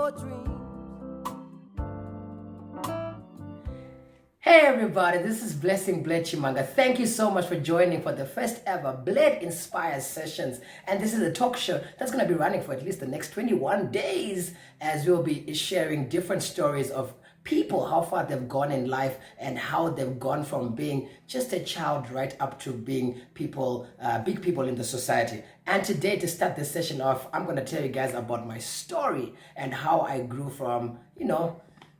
your dreams. Hey everybody, this is Bled Chimanga. Thank you so much for joining for the first ever Bledinspires sessions. And this is a talk show that's going to be running for at least the next 21 days, as we'll be sharing different stories of people, how far they've gone in life and how they've gone from being just a child right up to being people, big people in the society. And today, to start this session off, I'm going to tell you guys about my story and how I grew from,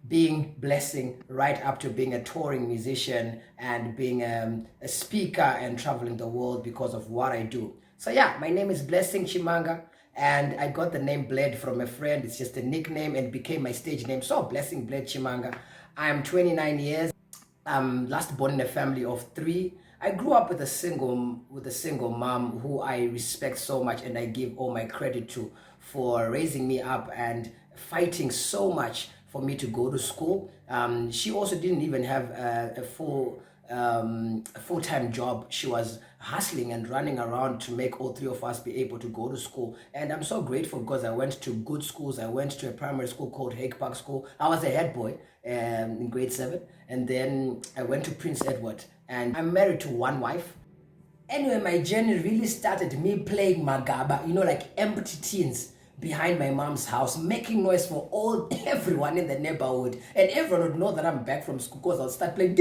being blessing right up to being a touring musician and being a speaker and traveling the world because of what I do. So yeah, my name is Blessing Chimanga, and I got the name Bled from a friend. It's just a nickname and became my stage name. So Blessing Bled Chimanga. I'm 29 years. I'm last born in a family of 3. I grew up with a single mom who I respect so much, and I give all my credit to for raising me up and fighting so much for me to go to school. She also didn't even have a full-time job. She was hustling and running around to make all 3 of us be able to go to school. And I'm so grateful because I went to good schools. I went to a primary school called Hague Park School. I was a head boy in grade 7. And then I went to Prince Edward. And I'm married to one wife. Anyway, my journey really started me playing magaba, like empty tins behind my mom's house, making noise for everyone in the neighborhood, and everyone would know that I'm back from school because I'll start playing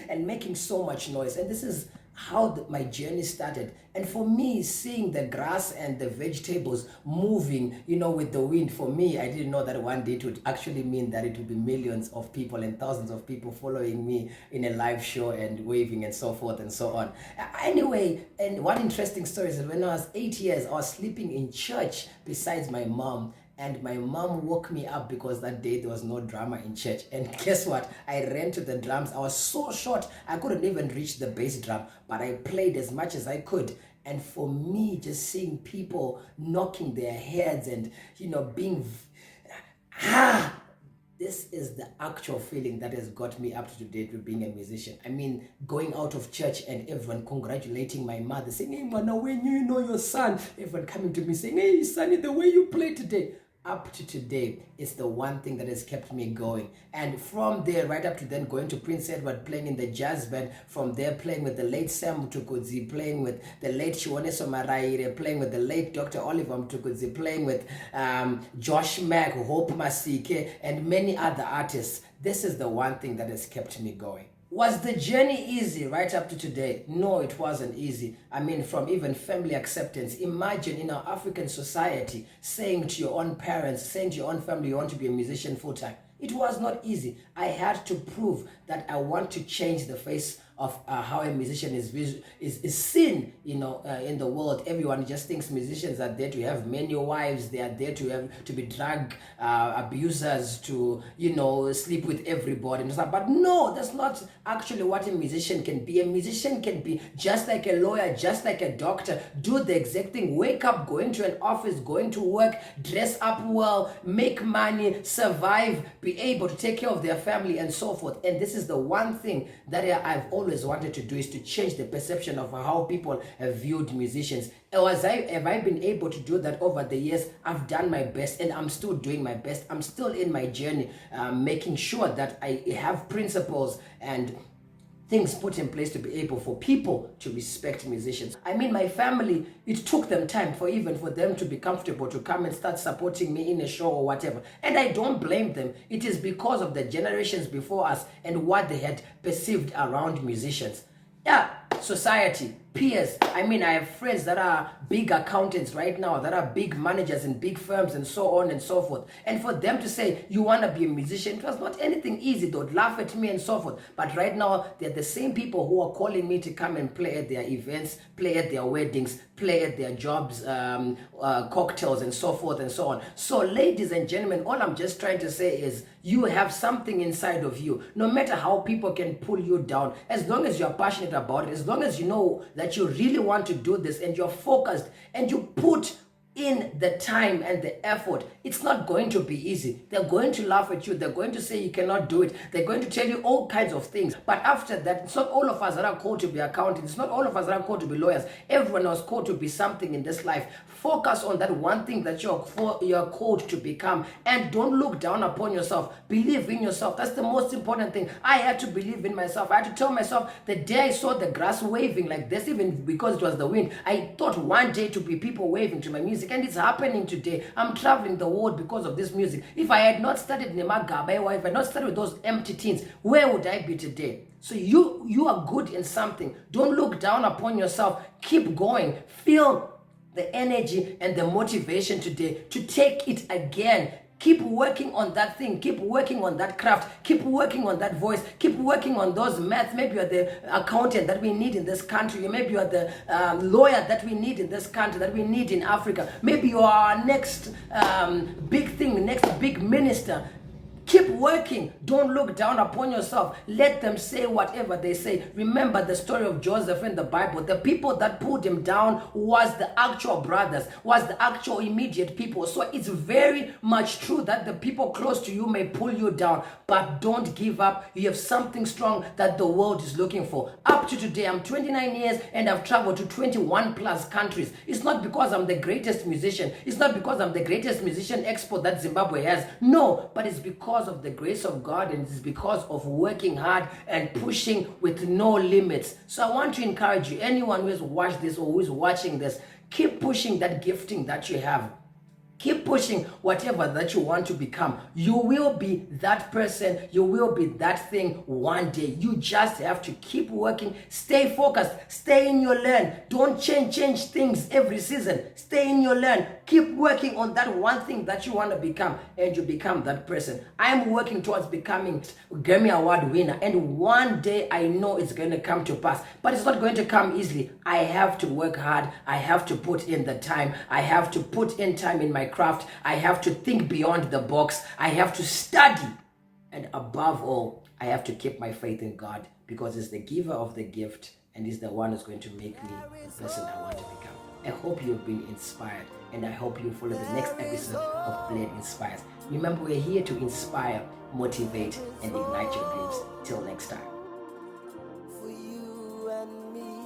and making so much noise. And this is how my journey started. And for me, seeing the grass and the vegetables moving, with the wind, for me, I didn't know that one day it would actually mean that it would be millions of people and thousands of people following me in a live show and waving and so forth and so on. Anyway, and one interesting story is that when I was 8 years, I was sleeping in church besides my mom. And my mom woke me up because that day there was no drama in church. And guess what? I ran to the drums. I was so short, I couldn't even reach the bass drum, but I played as much as I could. And for me, just seeing people knocking their heads and, being, this is the actual feeling that has got me up to date with being a musician. I mean, going out of church and everyone congratulating my mother, saying, "Hey, Mwana, when you know your son," everyone coming to me saying, "Hey, Sonny, the way you play today." Up to today, it's the one thing that has kept me going. And from there, right up to then, going to Prince Edward, playing in the jazz band. From there, playing with the late Sam Mtukudzi, playing with the late Shiwoneso Maraire, playing with the late Dr. Oliver Mtukudzi, playing with Josh Mack, Hope Masike, and many other artists. This is the one thing that has kept me going. Was the journey easy right up to today? No, it wasn't easy. I mean, from even family acceptance. Imagine in our African society saying to your own parents, saying to your own family, you want to be a musician full-time. It was not easy. I had to prove that I want to change the face of how a musician is seen, in the world. Everyone just thinks musicians are there to have many wives. They are there to be drug abusers, to sleep with everybody. But no, that's not actually what a musician can be. A musician can be just like a lawyer, just like a doctor. Do the exact thing. Wake up, go into an office, going to work, dress up well, make money, survive, be able to take care of their family and so forth. And this is the one thing that I've always wanted to do, is to change the perception of how people have viewed musicians. Have I been able to do that over the years? I've done my best, and I'm still doing my best. I'm still in my journey, making sure that I have principles and things put in place to be able for people to respect musicians. I mean, my family, it took them time for them to be comfortable to come and start supporting me in a show or whatever. And I don't blame them. It is because of the generations before us and what they had perceived around musicians. Yeah, society, peers. I mean, I have friends that are big accountants right now, that are big managers in big firms and so on and so forth. And for them to say, you want to be a musician, it was not anything easy. They would laugh at me and so forth. But right now, they're the same people who are calling me to come and play at their events, play at their weddings, play at their jobs, cocktails and so forth and so on. So ladies and gentlemen, all I'm just trying to say is you have something inside of you. No matter how people can pull you down, as long as you're passionate about it, as long as you know that you really want to do this and you're focused and you put in the time and the effort. It's not going to be easy. They're going to laugh at you. They're going to say you cannot do it. They're going to tell you all kinds of things. But after that, it's not all of us that are called to be accountants. It's not all of us that are called to be lawyers. Everyone was called to be something in this life. Focus on that one thing that you're called to become, and don't look down upon yourself. Believe in yourself. That's the most important thing. I had to believe in myself. I had to tell myself, the day I saw the grass waving like this, even because it was the wind, I thought one day to be people waving to my music, and it's happening today. I'm traveling the world because of this music. If I had not started Nemagaba, or if I had not started with those empty tins, where would I be today? So you are good in something. Don't look down upon yourself. Keep going. Feel the energy and the motivation today to take it again. Keep working on that thing. Keep working on that craft. Keep working on that voice. Keep working on those maths. Maybe you're the accountant that we need in this country. Maybe you're the lawyer that we need in this country, that we need in Africa. Maybe you are our next big thing, next big minister. Keep working. Don't look down upon yourself. Let them say whatever they say. Remember the story of Joseph in the Bible. The people that pulled him down was the actual brothers, was the actual immediate people. So it's very much true that the people close to you may pull you down, but don't give up. You have something strong that the world is looking for. Up to today, I'm 29 years and I've traveled to 21 plus countries. It's not because I'm the greatest musician. It's not because I'm the greatest musician export that Zimbabwe has. No, but it's because of the grace of God, and it's because of working hard and pushing with no limits. So I want to encourage you, anyone who has watched this or who is watching this, keep pushing that gifting that you have. Keep pushing whatever that you want to become. You will be that person. You will be that thing one day. You just have to keep working. Stay focused. Stay in your lane. Don't change things every season. Stay in your lane. Keep working on that one thing that you want to become, and you become that person. I am working towards becoming Grammy Award winner, and one day I know it's going to come to pass. But it's not going to come easily. I have to work hard. I have to put in the time. I have to put in time in my craft. I have to think beyond the box. I have to study. And above all, I have to keep my faith in God, because it's the giver of the gift, and he's the one who's going to make me the person I want to become. I hope you've been inspired, and I hope you follow the next episode of Bledinspires. Remember, we're here to inspire, motivate, and ignite your dreams. Till next time. For you and me.